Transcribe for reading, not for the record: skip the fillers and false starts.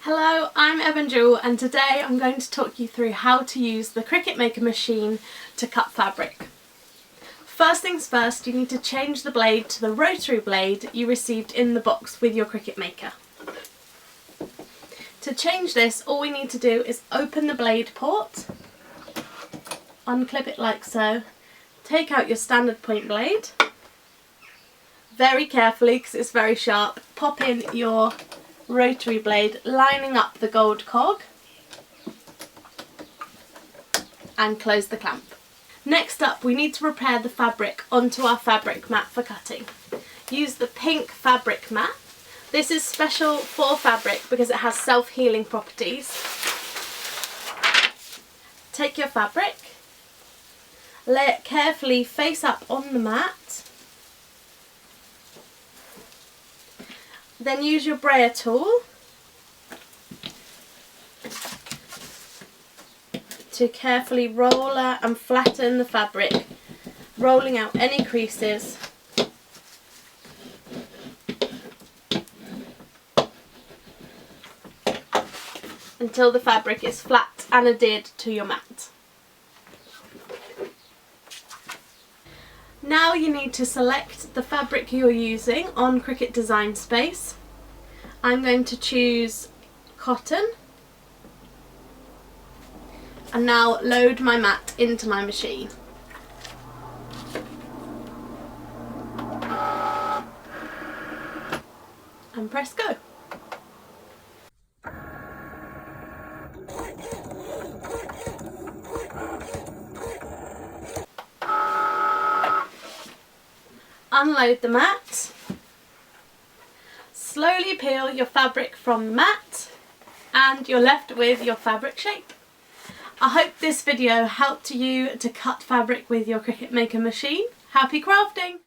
Hello, I'm Jewell and today I'm going to talk you through how to use the Cricut Maker machine to cut fabric. First things first, you need to change the blade to the rotary blade you received in the box with your Cricut Maker. To change this, all we need to do is open the blade port, unclip it like so, take out your standard point blade, very carefully because it's very sharp, pop in your rotary blade lining up the gold cog and close the clamp. Next up, we need to prepare the fabric onto our fabric mat for cutting. Use the pink fabric mat. This is special for fabric because it has self-healing properties. Take your fabric, lay it carefully face up on the mat. Then use your brayer tool to carefully roller and flatten the fabric, rolling out any creases. Until the fabric is flat and adhered to your mat. Now you need to select the fabric you're using on Cricut Design Space. I'm going to choose cotton and now load my mat into my machine. And press go. Unload the mat, slowly peel your fabric from the mat and you're left with your fabric shape. I hope this video helped you to cut fabric with your Cricut Maker machine. Happy crafting!